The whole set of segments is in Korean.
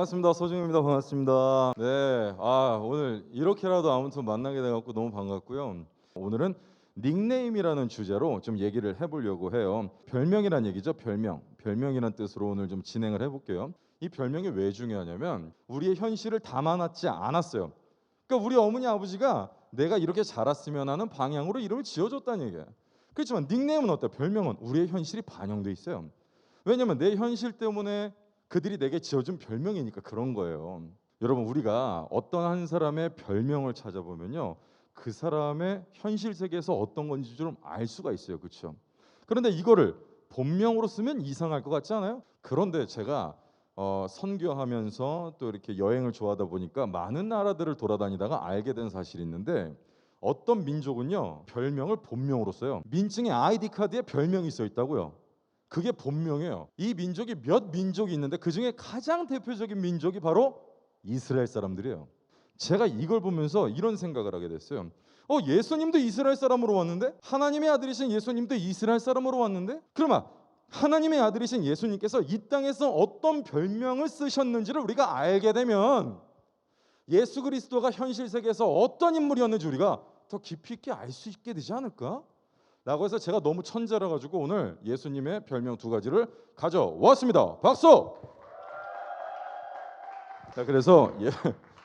반갑습니다. 서중입니다. 반갑습니다. 네, 오늘 이렇게라도 아무튼 만나게 돼갖고 너무 반갑고요. 오늘은 닉네임이라는 주제로 좀 얘기를 해보려고 해요. 별명이란 얘기죠. 별명이란 뜻으로 오늘 좀 진행을 해볼게요. 이 별명이 왜 중요하냐면 우리의 현실을 담아놨지 않았어요. 그러니까 우리 어머니 아버지가 내가 이렇게 자랐으면 하는 방향으로 이름을 지어줬다는 얘기예요. 그렇지만 닉네임은 어때요? 별명은 우리의 현실이 반영돼 있어요. 왜냐면 내 현실 때문에 그들이 내게 지어준 별명이니까 그런 거예요. 여러분, 우리가 어떤 한 사람의 별명을 찾아보면요, 그 사람의 현실 세계에서 어떤 건지 좀 알 수가 있어요. 그렇죠? 그런데 이거를 본명으로 쓰면 이상할 것 같지 않아요? 그런데 제가 선교하면서 또 이렇게 여행을 좋아하다 보니까 많은 나라들을 돌아다니다가 알게 된 사실이 있는데, 어떤 민족은요 별명을 본명으로 써요. 민증의 아이디 카드에 별명이 써 있다고요. 그게 본명이에요. 이 민족이 몇 민족이 있는데 그중에 가장 대표적인 민족이 바로 이스라엘 사람들이에요. 제가 이걸 보면서 이런 생각을 하게 됐어요. 예수님도 이스라엘 사람으로 왔는데, 하나님의 아들이신 예수님도 이스라엘 사람으로 왔는데, 그러면 하나님의 아들이신 예수님께서 이 땅에서 어떤 별명을 쓰셨는지를 우리가 알게 되면 예수 그리스도가 현실 세계에서 어떤 인물이었는지 우리가 더 깊이 있게 알 수 있게 되지 않을까? 라고 해서 제가 너무 천재라 가지고 오늘 예수님의 별명 두 가지를 가져왔습니다. 박수! 자, 그래서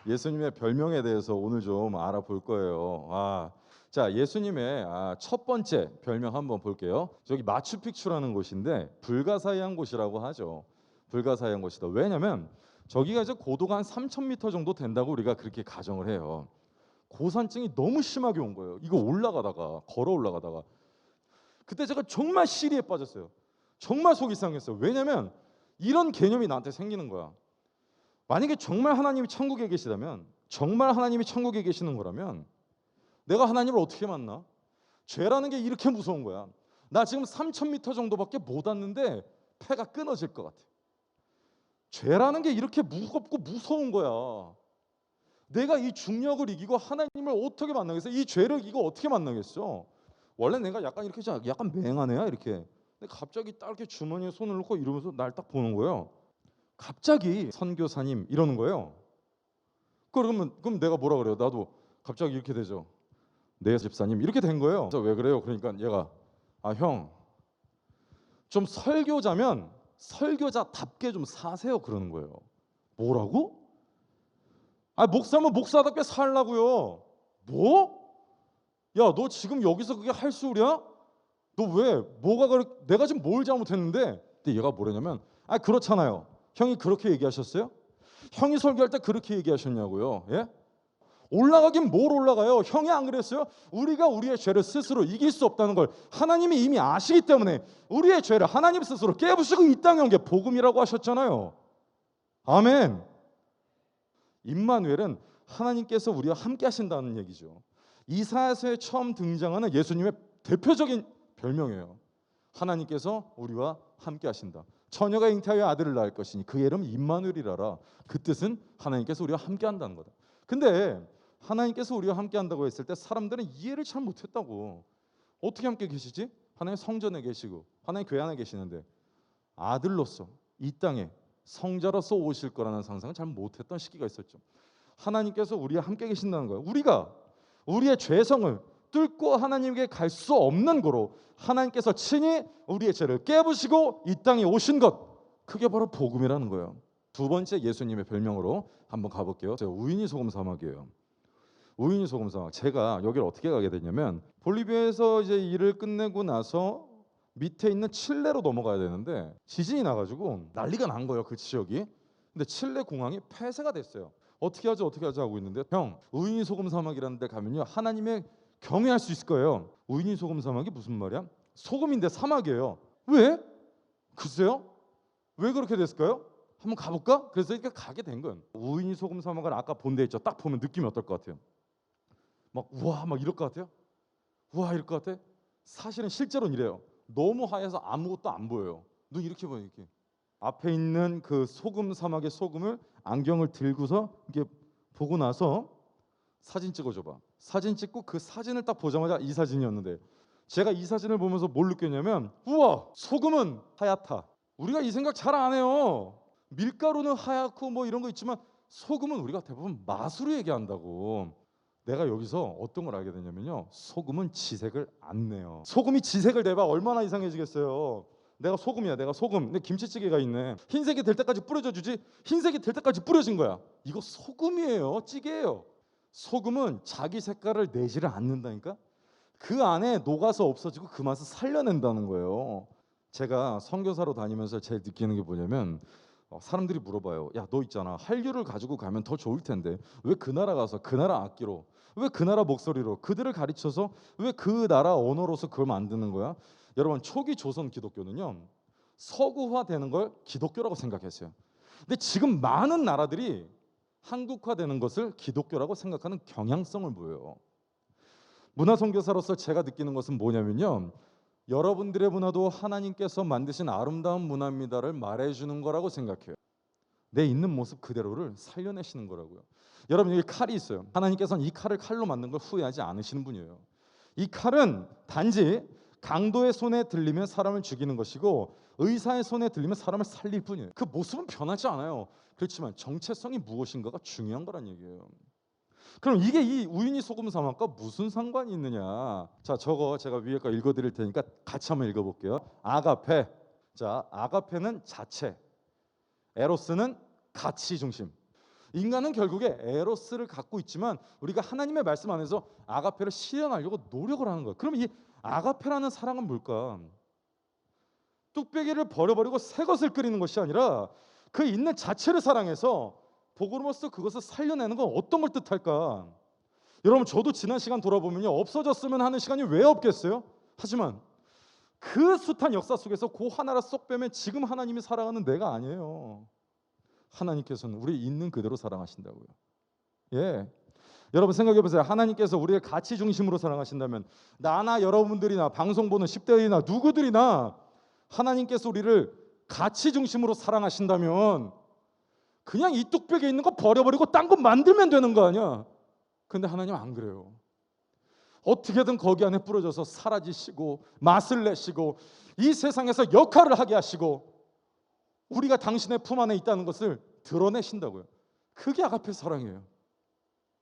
예수님의 별명에 대해서 오늘 좀 알아볼 거예요. 자, 예수님의 첫 번째 별명 한번 볼게요. 저기 마추픽추라는 곳인데 불가사의한 곳이라고 하죠. 불가사의한 곳이다. 왜냐면 저기가 이제 고도가 한 3,000m 정도 된다고 우리가 그렇게 가정을 해요. 고산증이 너무 심하게 온 거예요. 이거 올라가다가 걸어 올라가다가 그때 제가 정말 시리에 빠졌어요. 정말 속이 상했어요. 왜냐면 이런 개념이 나한테 생기는 거야. 만약에 정말 하나님이 천국에 계시다면, 정말 하나님이 천국에 계시는 거라면 내가 하나님을 어떻게 만나? 죄라는 게 이렇게 무서운 거야. 나 지금 3,000m 정도밖에 못 왔는데 폐가 끊어질 것 같아. 죄라는 게 이렇게 무겁고 무서운 거야. 내가 이 중력을 이기고 하나님을 어떻게 만나겠어? 이 죄를 이기고 어떻게 만나겠어? 원래 내가 약간 이렇게 약간 맹한 애야 이렇게. 근데 갑자기 딱 이렇게 주머니에 손을 넣고 이러면서 날 딱 보는 거예요. 갑자기 선교사님 이러는 거예요. 그럼 내가 뭐라 그래요? 나도 갑자기 이렇게 되죠. 네 집사님 이렇게 된 거예요. 그래서 왜 그래요? 그러니까 얘가 형, 좀 설교자면 설교자답게 좀 사세요 그러는 거예요. 뭐라고? 목사면 목사답게 살라고요. 뭐? 야, 너 지금 여기서 그게 할 소리야? 너 왜? 내가 지금 뭘 잘못했는데? 근데 얘가 뭐라냐면 그렇잖아요. 형이 그렇게 얘기하셨어요? 형이 설교할 때 그렇게 얘기하셨냐고요. 예? 올라가긴 뭘 올라가요? 형이 안 그랬어요? 우리가 우리의 죄를 스스로 이길 수 없다는 걸 하나님이 이미 아시기 때문에 우리의 죄를 하나님 스스로 깨부수고 이 땅에 온 게 복음이라고 하셨잖아요. 아멘. 임마누엘은 하나님께서 우리와 함께 하신다는 얘기죠. 이사야서에 처음 등장하는 예수님의 대표적인 별명이에요. 하나님께서 우리와 함께 하신다. 처녀가 잉태하여 아들을 낳을 것이니 그 이름 임마누엘이라라. 그 뜻은 하나님께서 우리와 함께 한다는 거다. 근데 하나님께서 우리와 함께 한다고 했을 때 사람들은 이해를 잘 못했다고. 어떻게 함께 계시지? 하나님 성전에 계시고 하나님 교회 안에 계시는데 아들로서 이 땅에 성자로서 오실 거라는 상상을 잘 못했던 시기가 있었죠. 하나님께서 우리와 함께 계신다는 거예요. 우리가 우리의 죄성을 뚫고 하나님께 갈 수 없는 거로 하나님께서 친히 우리의 죄를 깨부시고 이 땅에 오신 것, 그게 바로 복음이라는 거예요. 두 번째 예수님의 별명으로 한번 가볼게요. 제가 우유니 소금 사막이에요. 우유니 소금 사막. 제가 여기를 어떻게 가게 됐냐면 볼리비아에서 이제 일을 끝내고 나서 밑에 있는 칠레로 넘어가야 되는데 지진이 나가지고 난리가 난 거예요, 그 지역이. 근데 칠레 공항이 폐쇄가 됐어요. 어떻게 하죠 하고 있는데, 형, 우유니 소금 사막이라는 데 가면요 하나님의 경외할 수 있을 거예요. 우유니 소금 사막이 무슨 말이야? 소금인데 사막이에요. 왜? 글쎄요. 왜 그렇게 됐을까요? 한번 가볼까? 그래서 이렇게 가게 된 거예요. 우유니 소금 사막을 아까 본 데 있죠. 딱 보면 느낌이 어떨 것 같아요? 막 우와 막 이럴 것 같아요? 우와 이럴 것 같아? 사실은 실제로는 이래요. 너무 하얘서 아무것도 안 보여요. 눈 이렇게 보여 이렇게. 앞에 있는 그 소금 사막의 소금을 안경을 들고서 이렇게 보고 나서 사진 찍어줘봐. 사진 찍고 그 사진을 딱 보자마자 이 사진이었는데, 제가 이 사진을 보면서 뭘 느꼈냐면, 우와 소금은 하얗다. 우리가 이 생각 잘 안 해요. 밀가루는 하얗고 뭐 이런 거 있지만 소금은 우리가 대부분 맛으로 얘기한다고. 내가 여기서 어떤 걸 알게 되냐면요, 소금은 지색을 안 내요. 소금이 지색을 내봐 얼마나 이상해지겠어요. 내가 소금이야, 내가 소금. 근데 김치찌개가 있네. 흰색이 될 때까지 뿌려져 주지. 흰색이 될 때까지 뿌려진 거야. 이거 소금이에요, 찌개예요. 소금은 자기 색깔을 내지를 않는다니까. 그 안에 녹아서 없어지고 그 맛을 살려낸다는 거예요. 제가 선교사로 다니면서 제일 느끼는 게 뭐냐면, 사람들이 물어봐요. 야, 너 있잖아, 한류를 가지고 가면 더 좋을 텐데 왜 그 나라 가서 그 나라 악기로, 왜 그 나라 목소리로 그들을 가르쳐서 왜 그 나라 언어로서 그걸 만드는 거야? 여러분, 초기 조선 기독교는요, 서구화되는 걸 기독교라고 생각했어요. 근데 지금 많은 나라들이 한국화되는 것을 기독교라고 생각하는 경향성을 보여요. 문화선교사로서 제가 느끼는 것은 뭐냐면요, 여러분들의 문화도 하나님께서 만드신 아름다운 문화입니다를 말해주는 거라고 생각해요. 내 있는 모습 그대로를 살려내시는 거라고요. 여러분, 여기 칼이 있어요. 하나님께서는 이 칼을 칼로 만든 걸 후회하지 않으시는 분이에요. 이 칼은 단지 강도의 손에 들리면 사람을 죽이는 것이고 의사의 손에 들리면 사람을 살릴 뿐이에요. 그 모습은 변하지 않아요. 그렇지만 정체성이 무엇인가가 중요한 거란 얘기예요. 그럼 이게 이 우유니 소금 사막과 무슨 상관이 있느냐? 자, 저거 제가 위에 거 읽어드릴 테니까 같이 한번 읽어볼게요. 아가페. 자, 아가페는 자체, 에로스는 가치 중심. 인간은 결국에 에로스를 갖고 있지만 우리가 하나님의 말씀 안에서 아가페를 실현하려고 노력을 하는 거예요. 그럼 이 아가페라는 사랑은 뭘까? 뚝배기를 버려버리고 새 것을 끓이는 것이 아니라 그 있는 자체를 사랑해서 복음으로써 그것을 살려내는 건 어떤 걸 뜻할까? 여러분, 저도 지난 시간 돌아보면요, 없어졌으면 하는 시간이 왜 없겠어요? 하지만 그 숱한 역사 속에서 그 하나를 쏙 빼면 지금 하나님이 사랑하는 내가 아니에요. 하나님께서는 우리 있는 그대로 사랑하신다고요. 예, 여러분 생각해 보세요. 하나님께서 우리의 가치 중심으로 사랑하신다면 나나 여러분들이나 방송 보는 10대들이나 누구들이나 하나님께서 우리를 가치 중심으로 사랑하신다면 그냥 이 뚝배기에 있는 거 버려버리고 딴 거 만들면 되는 거 아니야. 근데 하나님은 안 그래요. 어떻게든 거기 안에 뿌려져서 사라지시고 맛을 내시고 이 세상에서 역할을 하게 하시고 우리가 당신의 품 안에 있다는 것을 드러내신다고요. 그게 아가페 사랑이에요.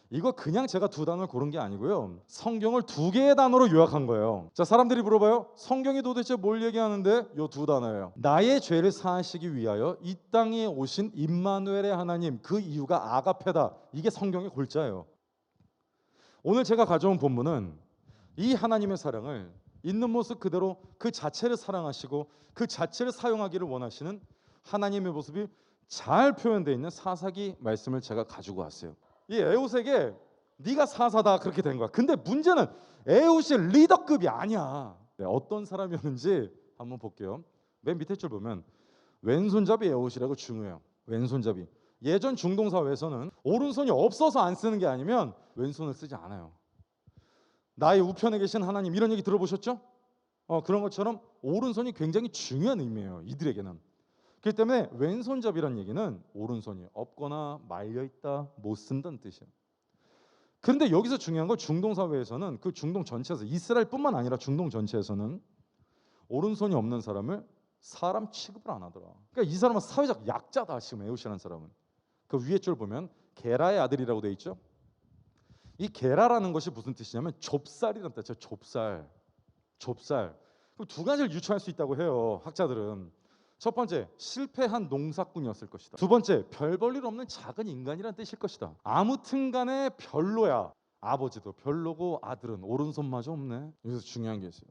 이거 그냥 제가 두 단어를 고른 게 아니고요, 성경을 두 개의 단어로 요약한 거예요. 자, 사람들이 물어봐요. 성경이 도대체 뭘 얘기하는데? 요 두 단어예요. 나의 죄를 사하시기 위하여 이 땅에 오신 임마누엘의 하나님, 그 이유가 아가페다. 이게 성경의 골자예요. 오늘 제가 가져온 본문은 이 하나님의 사랑을 있는 모습 그대로 그 자체를 사랑하시고 그 자체를 사용하기를 원하시는 하나님의 모습이 잘 표현되어 있는 사사기 말씀을 제가 가지고 왔어요. 이 에웃에게 네가 사사다 그렇게 된 거야. 근데 문제는 에웃이 리더급이 아니야. 네, 어떤 사람이었는지 한번 볼게요. 맨 밑에 줄 보면 왼손잡이 에웃이라고 중요해요. 왼손잡이. 예전 중동 사회에서는 오른손이 없어서 안 쓰는 게 아니면 왼손을 쓰지 않아요. 나의 우편에 계신 하나님, 이런 얘기 들어보셨죠? 그런 것처럼 오른손이 굉장히 중요한 의미예요, 이들에게는. 그렇기 때문에 왼손잡이란 얘기는 오른손이 없거나 말려있다, 못 쓴다는 뜻이에요. 그런데 여기서 중요한 건 중동 사회에서는, 그 중동 전체에서, 이스라엘뿐만 아니라 중동 전체에서는 오른손이 없는 사람을 사람 취급을 안 하더라. 그러니까 이 사람은 사회적 약자다. 지금 에웃이라는 사람은. 그 위에 줄 보면 게라의 아들이라고 돼 있죠. 이 게라라는 것이 무슨 뜻이냐면 좁쌀이라는 뜻이에요. 좁쌀. 좁쌀. 두 가지를 유추할 수 있다고 해요, 학자들은. 첫 번째, 실패한 농사꾼이었을 것이다. 두 번째, 별 볼 일 없는 작은 인간이란 뜻일 것이다. 아무튼 간에 별로야. 아버지도 별로고 아들은 오른손마저 없네. 여기서 중요한 게 있어요.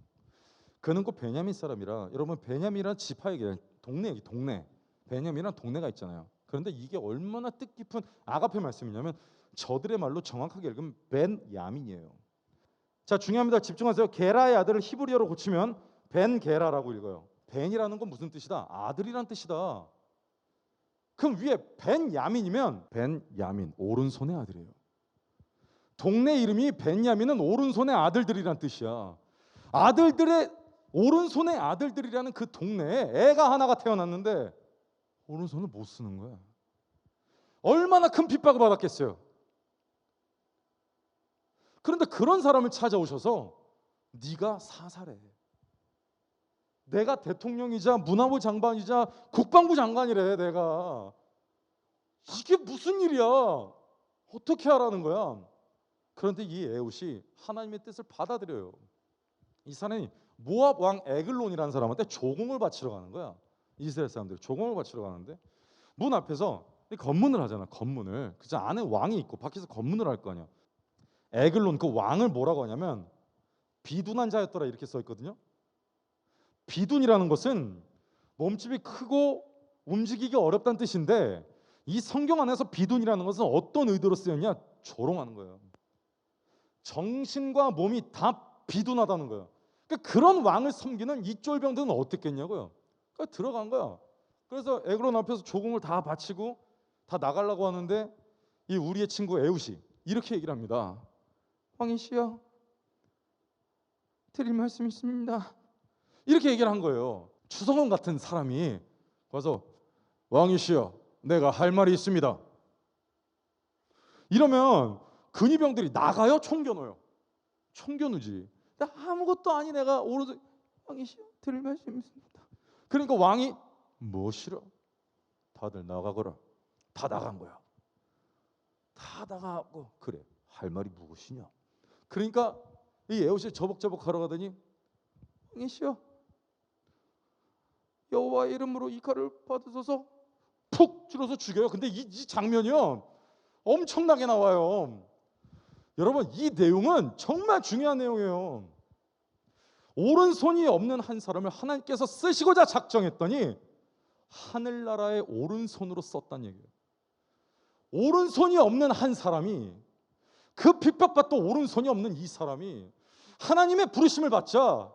그는 곧 베냐민 사람이라. 여러분, 베냐민이란 지파에게 동네 얘기, 동네. 베냐민이란 동네가 있잖아요. 그런데 이게 얼마나 뜻깊은 아가페 말씀이냐면 저들의 말로 정확하게 읽으면 벤야민이에요. 자, 중요합니다. 집중하세요. 게라의 아들을 히브리어로 고치면 벤게라라고 읽어요. 벤이라는 건 무슨 뜻이다? 아들이란 뜻이다. 그럼 위에 벤야민이면 벤야민, 오른손의 아들이에요. 동네 이름이 벤야민은 오른손의 아들들이란 뜻이야. 아들들의 오른손의 아들들이라는 그 동네에 애가 하나가 태어났는데 오른손을 못 쓰는 거야. 얼마나 큰 핍박을 받았겠어요. 그런데 그런 사람을 찾아오셔서 네가 사사래. 내가 대통령이자 문화부 장관이자 국방부 장관이래. 내가 이게 무슨 일이야? 어떻게 하라는 거야? 그런데 이 에훗이 하나님의 뜻을 받아들여요. 이 사람이 모압 왕 에글론이라는 사람한테 조공을 바치러 가는 거야. 이스라엘 사람들이 조공을 바치러 가는데 문 앞에서 검문을 하잖아. 검문을. 그래서 안에 왕이 있고 밖에서 검문을 할 거 아니야. 에글론 그 왕을 뭐라고 하냐면 비둔한 자였더라 이렇게 써 있거든요. 비둔이라는 것은 몸집이 크고 움직이기 어렵다는 뜻인데 이 성경 안에서 비둔이라는 것은 어떤 의도로 쓰였냐? 조롱하는 거예요. 정신과 몸이 다 비둔하다는 거예요. 그러니까 그런 왕을 섬기는 이 쫄병들은 어떻겠냐고요. 그러니까 들어간 거야. 그래서 에글론 앞에서 조공을 다 바치고 다 나가려고 하는데 이 우리의 친구 에훗이 이렇게 얘기를 합니다. 왕이시여 드릴 말씀이 있습니다. 이렇게 얘기를 한 거예요. 추성원 같은 사람이 와서 왕이시여 내가 할 말이 있습니다. 이러면 근위병들이 나가요? 총겨놓어요? 총겨놓지. 아무것도 아니 내가 오로지 왕이시여 드릴 말씀이 있습니다. 그러니까 왕이 뭐 싫어? 다들 나가거라. 다 나간 거야. 다 나가고 그래 할 말이 무엇이냐? 그러니까 이 에훗이 저벅저벅 걸어가더니 왕이시여 여호와의 이름으로 이 칼을 받으소서 푹 찔러서 죽여요. 근데 이 장면이요 엄청나게 나와요. 여러분 이 내용은 정말 중요한 내용이에요. 오른손이 없는 한 사람을 하나님께서 쓰시고자 작정했더니 하늘나라의 오른손으로 썼다는 얘기예요. 오른손이 없는 한 사람이 그 핍박받던 오른손이 없는 이 사람이 하나님의 부르심을 받자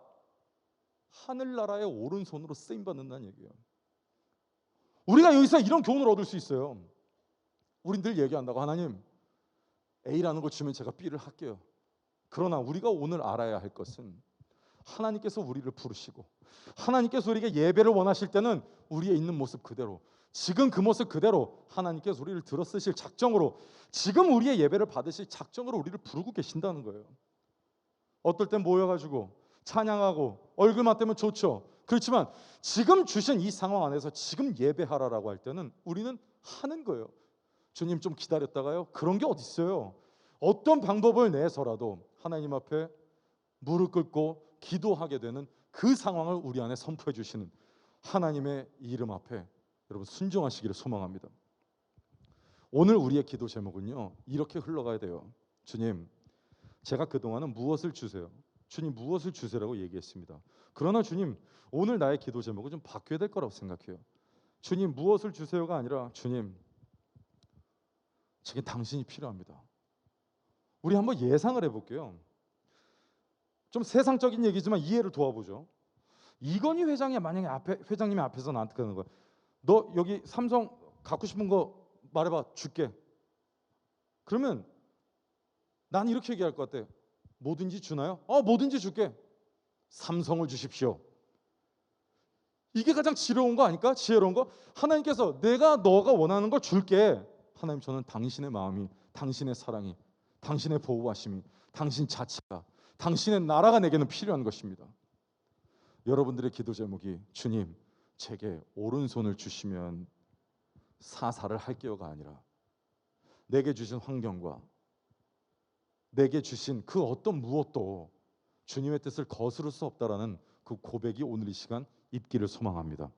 하늘나라의 오른손으로 쓰임받는다는 얘기예요. 우리가 여기서 이런 교훈을 얻을 수 있어요. 우린 늘 얘기한다고 하나님 A라는 걸 주면 제가 B를 할게요. 그러나 우리가 오늘 알아야 할 것은 하나님께서 우리를 부르시고 하나님께서 우리에게 예배를 원하실 때는 우리의 있는 모습 그대로 지금 그 모습 그대로 하나님께서 우리를 들어 쓰실 작정으로 지금 우리의 예배를 받으실 작정으로 우리를 부르고 계신다는 거예요. 어떨 땐 모여가지고 찬양하고 얼굴만 떼면 좋죠. 그렇지만 지금 주신 이 상황 안에서 지금 예배하라라고 할 때는 우리는 하는 거예요. 주님 좀 기다렸다가요. 그런 게 어디 있어요. 어떤 방법을 내서라도 하나님 앞에 무릎 꿇고 기도하게 되는 그 상황을 우리 안에 선포해 주시는 하나님의 이름 앞에 여러분 순종하시기를 소망합니다. 오늘 우리의 기도 제목은요. 이렇게 흘러가야 돼요. 주님, 제가 그동안은 무엇을 주세요? 주님 무엇을 주세요라고 얘기했습니다. 그러나 주님, 오늘 나의 기도 제목은 좀 바뀌어야 될 거라고 생각해요. 주님 무엇을 주세요가 아니라 주님, 제게 당신이 필요합니다. 우리 한번 예상을 해볼게요. 좀 세상적인 얘기지만 이해를 도와보죠. 이건희 회장이 만약에 회장님이 앞에서 나한테 그러는 거야. 너 여기 삼성 갖고 싶은 거 말해봐 줄게. 그러면 난 이렇게 얘기할 것 같아. 뭐든지 주나요? 뭐든지 줄게. 삼성을 주십시오. 이게 가장 지혜로운 거 아닐까? 지혜로운 거? 하나님께서 내가 너가 원하는 걸 줄게. 하나님 저는 당신의 마음이 당신의 사랑이 당신의 보호하심이 당신 자체가 당신의 나라가 내게는 필요한 것입니다. 여러분들의 기도 제목이 주님 제게 오른손을 주시면 사사를 할게요가 아니라 내게 주신 환경과 내게 주신 그 어떤 무엇도 주님의 뜻을 거스를 수 없다라는 그 고백이 오늘 이 시간 있기를 소망합니다.